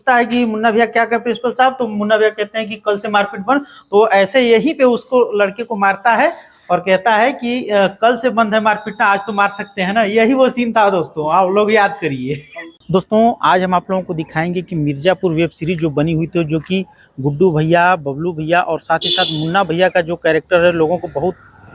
पूछता है कि मुन्ना भैया क्या कर प्रिंसिपल साहब, तो मुन्ना भैया कहते हैं कि कल से मारपीट बंद। तो ऐसे यहीं पे उसको लड़के को मारता है और कहता है कि कल से बंद है मारपीटना, आज तो मार सकते हैं ना। यही वो सीन था दोस्तों, आप लोग याद करिए। दोस्तों आज हम आप लोगों को दिखाएंगे कि मिर्जापुर वेब सीरीज जो बनी हुई थी, जो कि गुड्डू भैया, बबलू भैया और साथ ही साथ मुन्ना भैया का जो कैरेक्टर है लोगों को बहुत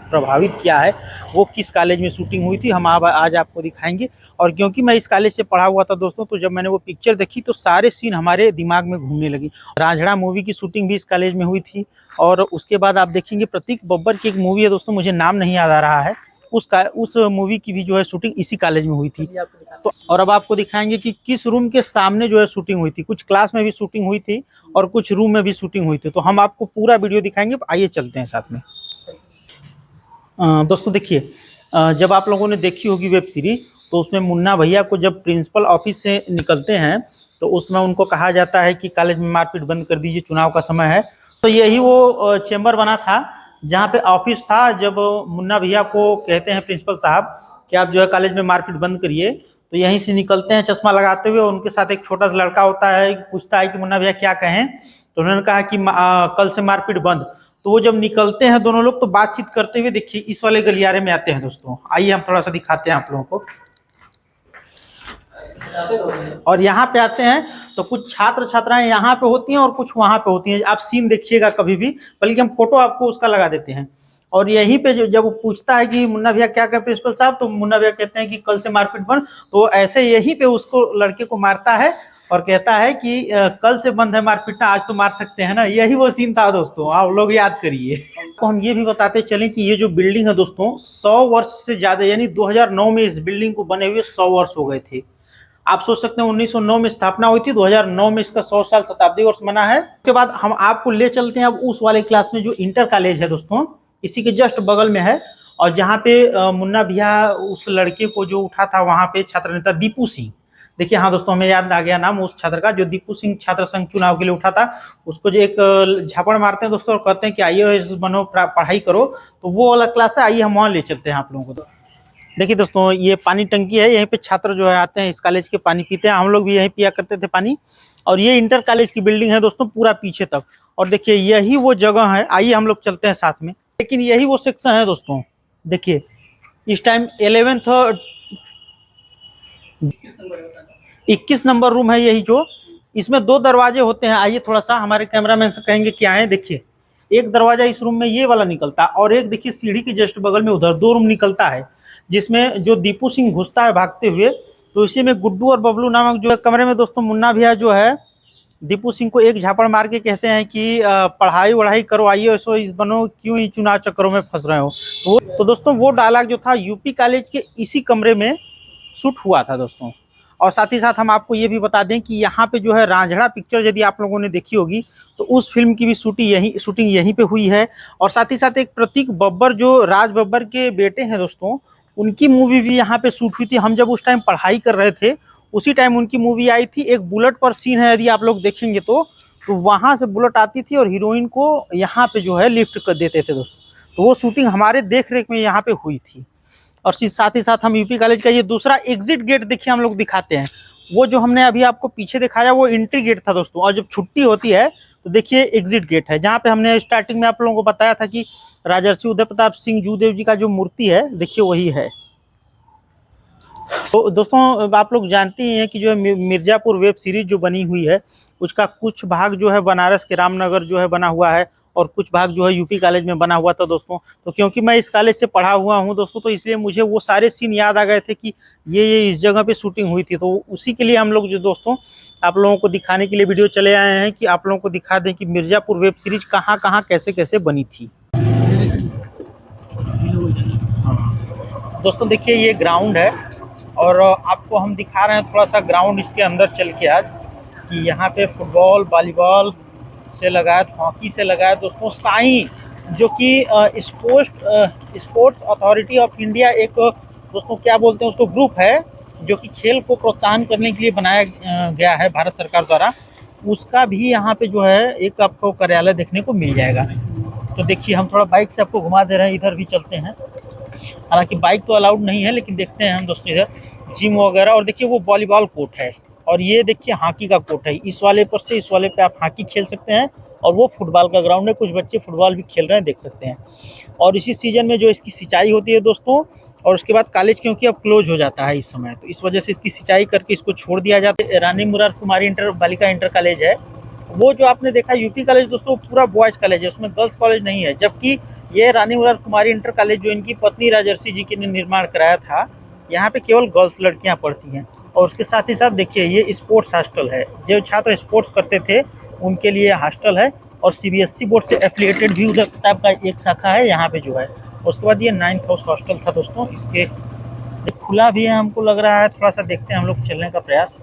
प्रभावित किया है, वो किस कॉलेज में शूटिंग हुई थी हम आज आपको दिखाएंगे। और क्योंकि मैं इस कॉलेज से पढ़ा हुआ था दोस्तों, तो जब मैंने वो पिक्चर देखी तो सारे सीन हमारे दिमाग में घूमने लगी। रांझड़ा मूवी की शूटिंग भी इस कॉलेज में हुई थी। और उसके बाद आप देखेंगे प्रतीक बब्बर की एक मूवी है दोस्तों, मुझे नाम नहीं याद आ रहा है, उस मूवी की भी जो है शूटिंग इसी कॉलेज में हुई थी। तो और अब आपको दिखाएंगे कि किस रूम के सामने जो है शूटिंग हुई थी। कुछ क्लास में भी शूटिंग हुई थी और कुछ रूम में भी शूटिंग हुई थी। तो हम आपको पूरा वीडियो दिखाएंगे, आइए चलते हैं साथ में। दोस्तों देखिए, जब आप लोगों ने देखी होगी वेब सीरीज, तो उसमें मुन्ना भैया को जब प्रिंसिपल ऑफिस से निकलते हैं तो उसमें उनको कहा जाता है कि कॉलेज में मारपीट बंद कर दीजिए, चुनाव का समय है। तो यही वो चेंबर बना था जहाँ पे ऑफिस था। जब मुन्ना भैया को कहते हैं प्रिंसिपल साहब कि आप जो है कॉलेज में मारपीट बंद करिए, तो यहीं से निकलते हैं चश्मा लगाते हुए। उनके साथ एक छोटा सा लड़का होता है, पूछता है कि मुन्ना भैया क्या कहें, तो उन्होंने कहा कि कल से मारपीट बंद। तो वो जब निकलते हैं दोनों लोग तो बातचीत करते हुए देखिए इस वाले गलियारे में आते हैं दोस्तों। आइए हम थोड़ा सा दिखाते हैं आप लोगों को। और यहाँ पे आते हैं तो कुछ छात्र छात्राएं यहाँ पे होती हैं और कुछ वहां पे होती हैं। आप सीन देखिएगा कभी भी, बल्कि हम फोटो आपको उसका लगा देते हैं। और यहीं पे जब वो पूछता है कि मुन्ना भैया क्या कर प्रिंसिपल साहब, तो मुन्ना भैया कहते हैं कि कल से मारपीट बंद। तो ऐसे यहीं पे उसको लड़के को मारता है और कहता है कि कल से बंद है मारपीटना, आज तो मार सकते हैं ना। यही वो सीन था दोस्तों, आप लोग याद करिए। तो हम ये भी बताते चलें कि ये जो बिल्डिंग है दोस्तों 100 वर्ष से ज्यादा, यानी 2009 में इस बिल्डिंग को बने हुए 100 वर्ष हो गए थे। आप सोच सकते हैं 1909 में स्थापना हुई थी, 2009 में इसका 100 साल शताब्दी वर्ष मना है। उसके बाद हम आपको ले चलते हैं अब उस वाले क्लास में जो इंटर कॉलेज है दोस्तों, इसी के जस्ट बगल में है। और जहाँ पे मुन्ना भैया उस लड़के को जो उठा था, वहां पे छात्र नेता दीपू सिंह, देखिए हाँ दोस्तों हमें याद आ गया नाम उस छात्र का, जो दीपू सिंह छात्र संघ चुनाव के लिए उठा था। उसको जो एक झापड़ मारते हैं दोस्तों और कहते हैं कि IAS बनो, पढ़ाई करो। तो वो वाला क्लास है, आइए हम वहाँ ले चलते हैं आप लोगों को। देखिए दोस्तों ये पानी टंकी है, यहीं पे छात्र जो है आते हैं इस कॉलेज के, पानी पीते हैं। हम लोग भी यहीं पिया करते थे पानी। और ये इंटर कॉलेज की बिल्डिंग है दोस्तों पूरा पीछे तक। और देखिए यही वो जगह है, आइए हम लोग चलते हैं साथ में। लेकिन यही वो सेक्शन है दोस्तों, देखिए इस टाइम 21 नंबर रूम है यही जो। इसमें 2 दरवाजे होते हैं। आइए थोड़ा सा हमारे कैमरामैन से कहेंगे क्या है। देखिए एक दरवाजा इस रूम में ये वाला निकलता है, और एक देखिए सीढ़ी के जस्ट बगल में उधर 2 रूम निकलता है, जिसमें जो दीपू सिंह घुसता है भागते हुए। तो इसी में गुड्डू और बबलू नामक जो कमरे में दोस्तों मुन्ना भैया जो है दीपू सिंह को एक झापड़ मार के कहते हैं कि पढ़ाई वढ़ाई करो, IAS इस बनो, क्यों ही चुनाव चक्करों में फंस रहे हो। तो दोस्तों वो डायलॉग जो था यूपी कॉलेज के इसी कमरे में शूट हुआ था दोस्तों। और साथ ही साथ हम आपको ये भी बता दें कि यहाँ पे जो है रांझड़ा पिक्चर यदि आप लोगों ने देखी होगी, तो उस फिल्म की भी शूटिंग यहीं पे हुई है। और साथ ही साथ एक प्रतीक बब्बर जो राज बब्बर के बेटे हैं दोस्तों, उनकी मूवी भी यहाँ पे शूट हुई थी। हम जब उस टाइम पढ़ाई कर रहे थे उसी टाइम उनकी मूवी आई थी। एक बुलेट पर सीन है, यदि आप लोग देखेंगे तो वहाँ से बुलेट आती थी और हीरोइन को यहाँ पे जो है लिफ्ट कर देते थे दोस्तों। तो वो शूटिंग हमारे देख रेख में यहाँ पे हुई थी। और साथ ही साथ हम यूपी कॉलेज का ये दूसरा एग्जिट गेट देखिए हम लोग दिखाते हैं। वो जो हमने अभी आपको पीछे दिखाया वो एंट्री गेट था दोस्तों। और जब छुट्टी होती है तो देखिए एग्जिट गेट है, जहाँ पे हमने स्टार्टिंग में आप लोगों को बताया था कि राजर्षि उदय प्रताप सिंह जूदेव जी का जो मूर्ति है देखिए वही है। तो दोस्तों आप लोग जानते ही हैं कि जो है मिर्जापुर वेब सीरीज जो बनी हुई है उसका कुछ भाग जो है बनारस के रामनगर जो है बना हुआ है, और कुछ भाग जो है यूपी कॉलेज में बना हुआ था दोस्तों। तो क्योंकि मैं इस कॉलेज से पढ़ा हुआ हूं दोस्तों, तो इसलिए मुझे वो सारे सीन याद आ गए थे कि ये इस जगह पे शूटिंग हुई थी। तो उसी के लिए हम लोग जो दोस्तों आप लोगों को दिखाने के लिए वीडियो चले आए हैं कि आप लोगों को दिखा दें कि मिर्जापुर वेब सीरीज कहाँ कहाँ कैसे कैसे बनी थी। दोस्तों देखिए ये ग्राउंड है, और आपको हम दिखा रहे हैं थोड़ा सा ग्राउंड इसके अंदर चल के आज, कि यहाँ पे फुटबॉल, वॉलीबॉल से लगाए, हॉकी से लगाए दोस्तों। साई जो कि स्पोर्ट्स अथॉरिटी ऑफ इंडिया एक दोस्तों क्या बोलते हैं उसको ग्रुप है, जो कि खेल को प्रोत्साहन करने के लिए बनाया गया है भारत सरकार द्वारा। उसका भी यहाँ पे जो है एक आपको कार्यालय देखने को मिल जाएगा। तो देखिए हम थोड़ा बाइक से आपको घुमा दे रहे हैं, इधर भी चलते हैं। हालांकि बाइक तो अलाउड नहीं है, लेकिन देखते हैं हम दोस्तों इधर जिम वगैरह। और देखिए वो वॉलीबॉल कोर्ट है, और ये देखिए हॉकी का कोर्ट है, इस वाले पर से इस वाले पे आप हॉकी खेल सकते हैं, और वो फुटबॉल का ग्राउंड है, कुछ बच्चे फुटबॉल भी खेल रहे हैं, देख सकते हैं। और इसी सीजन में जो इसकी सिंचाई होती है दोस्तों, और उसके बाद कॉलेज क्योंकि अब क्लोज हो जाता है इस समय, तो इस वजह से इसकी सिंचाई करके इसको छोड़ दिया जाता है। रानी मुरार कुमारी इंटर बालिका इंटर कॉलेज है, वो जो आपने देखा यूपी कॉलेज दोस्तों पूरा बॉयज़ कॉलेज है, उसमें गर्ल्स कॉलेज नहीं है। जबकि ये रानी मुरार कुमारी इंटर कॉलेज जो इनकी पत्नी राजर्षि जी की ने निर्माण कराया था, यहाँ पे केवल गर्ल्स लड़कियाँ पढ़ती हैं। और उसके साथ ही साथ देखिए ये स्पोर्ट्स हॉस्टल है, जो छात्र स्पोर्ट्स करते थे उनके लिए हॉस्टल है। और सीबीएसई बोर्ड से एफिलिएटेड भी उधर टाइप का एक शाखा है यहाँ पे जो है। उसके बाद ये 9th हाउस हॉस्टल था दोस्तों, इसके खुला भी है, हमको लग रहा है। थोड़ा सा देखते हैं हम लोग चलने का प्रयास।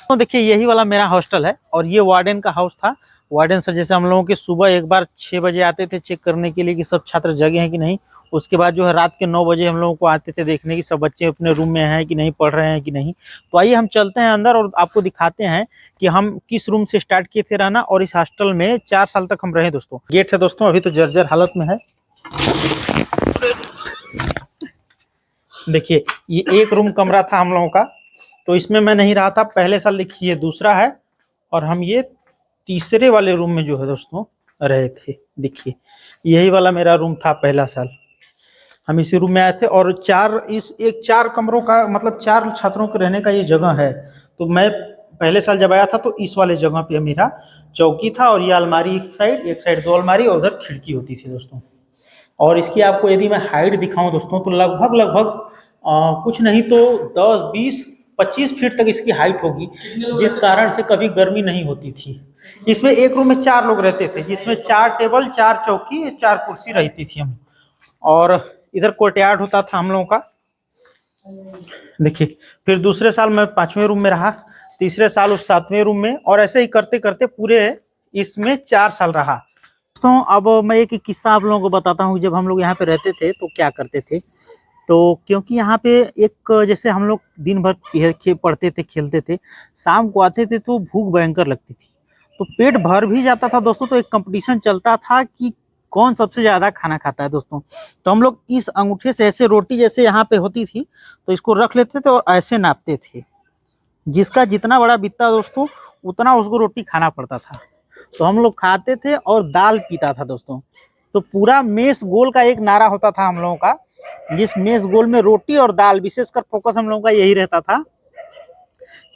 तो देखिए यही वाला मेरा हॉस्टल है, और ये वार्डन का हाउस था। वार्डन सर जैसे हम लोगों के सुबह एक बार 6 बजे आते थे चेक करने के लिए कि सब छात्र जगे हैं कि नहीं। उसके बाद जो है रात के 9 बजे हम लोगों को आते थे देखने की सब बच्चे अपने रूम में हैं कि नहीं, पढ़ रहे हैं कि नहीं। तो आइए हम चलते हैं अंदर और आपको दिखाते हैं कि हम किस रूम से स्टार्ट किए थे रहना, और इस हॉस्टल में 4 साल तक हम रहे दोस्तों। गेट है दोस्तों, अभी तो जर्जर हालत में है। देखिए ये एक रूम कमरा था हम लोगों का, तो इसमें मैं नहीं रहा था पहले साल। देखिए दूसरा है, और हम ये तीसरे वाले रूम में जो है दोस्तों रहे थे। देखिए यही वाला मेरा रूम था पहला साल, हम इसी रूम में आए थे। और 4 कमरों का मतलब 4 छात्रों के रहने का ये जगह है। तो मैं पहले साल जब आया था तो इस वाले जगह पे मेरा चौकी था, और ये अलमारी एक साइड 2 अलमारी, और उधर खिड़की होती थी दोस्तों। और इसकी आपको यदि मैं हाइट दिखाऊं दोस्तों, तो लगभग कुछ नहीं तो 10, 20, 25 फीट तक इसकी हाइट होगी, जिस कारण से कभी गर्मी नहीं होती थी। इसमें एक रूम में 4 लोग रहते थे, जिसमें 4 टेबल, 4 चौकी, 4 कुर्सी रहती थी हम। और इधर कोर्टयार्ड होता था हम लोगों का। देखिए फिर दूसरे साल मैं 5वें रूम में रहा, तीसरे साल उस 7वें रूम में, और ऐसे ही करते करते पूरे इसमें 4 साल रहा। तो अब मैं एक किस्सा आप लोगों को बताता हूँ। जब हम लोग यहाँ पे रहते थे तो क्या करते थे, तो क्योंकि यहाँ पे एक जैसे हम लोग दिन भर पढ़ते थे, खेलते थे, शाम को आते थे तो भूख भयंकर लगती थी, तो पेट भर भी जाता था दोस्तों। तो एक कंपटीशन चलता था कि कौन सबसे ज़्यादा खाना खाता है दोस्तों। तो हम लोग इस अंगूठे से ऐसे रोटी जैसे यहाँ पे होती थी तो इसको रख लेते थे और ऐसे नापते थे, जिसका जितना बड़ा बित्ता दोस्तों उतना उसको रोटी खाना पड़ता था। तो हम लोग खाते थे और दाल पीता था दोस्तों। तो पूरा मेस गोल का एक नारा होता था हम लोगों का, जिस मेस गोल में रोटी और दाल, विशेषकर फोकस हम लोगों का यही रहता था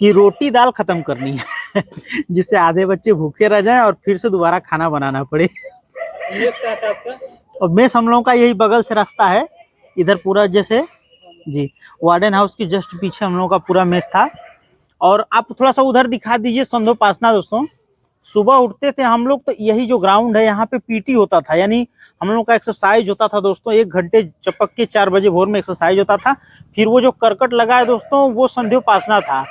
कि रोटी दाल खत्म करनी है जिससे आधे बच्चे भूखे रह जाएं और फिर से दोबारा खाना बनाना पड़े। और मेस हम लोगों का यही बगल से रास्ता है, इधर पूरा जैसे जी वार्डन हाउस के जस्ट पीछे हम लोगों का पूरा मेस था। और आप थोड़ा सा उधर दिखा दीजिए संध्योपासना दोस्तों। सुबह उठते थे हम लोग तो यही जो ग्राउंड है यहाँ पे पीटी होता था, यानी हम लोग का एक्सरसाइज होता था दोस्तों। 1 घंटे चपक के 4 बजे भोर में एक्सरसाइज होता था। फिर वो जो करकट लगा है दोस्तों वो संध्योपासना था,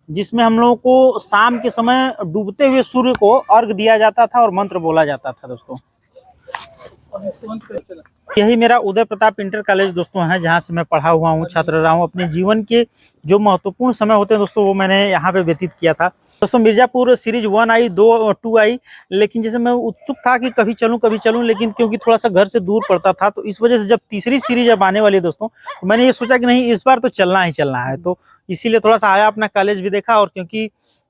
जिसमें हम लोगों को शाम के समय डूबते हुए सूर्य को अर्घ दिया जाता था और मंत्र बोला जाता था दोस्तों। यही मेरा उदय प्रताप इंटर कॉलेज दोस्तों है, जहाँ से मैं पढ़ा हुआ हूँ, छात्र रहा हूँ। अपने जीवन के जो महत्वपूर्ण समय होते हैं दोस्तों वो मैंने यहाँ पे व्यतीत किया था दोस्तों। मिर्जापुर सीरीज 1 आई, 2 आई, लेकिन जैसे मैं उत्सुक था कि कभी चलूँ, लेकिन क्योंकि थोड़ा सा घर से दूर पड़ता था, तो इस वजह से जब तीसरी सीरीज अब आने वाली है दोस्तों, तो मैंने ये सोचा कि नहीं इस बार तो चलना ही चलना है। तो इसीलिए थोड़ा सा आया, अपना कॉलेज भी देखा, और क्योंकि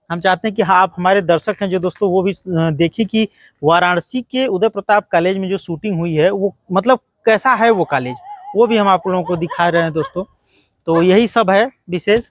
हम चाहते हैं कि हाँ आप हमारे दर्शक हैं जो दोस्तों वो भी देखिए कि वाराणसी के उदय प्रताप कॉलेज में जो शूटिंग हुई है वो मतलब कैसा है वो कॉलेज, वो भी हम आप लोगों को दिखा रहे हैं दोस्तों। तो यही सब है विशेष।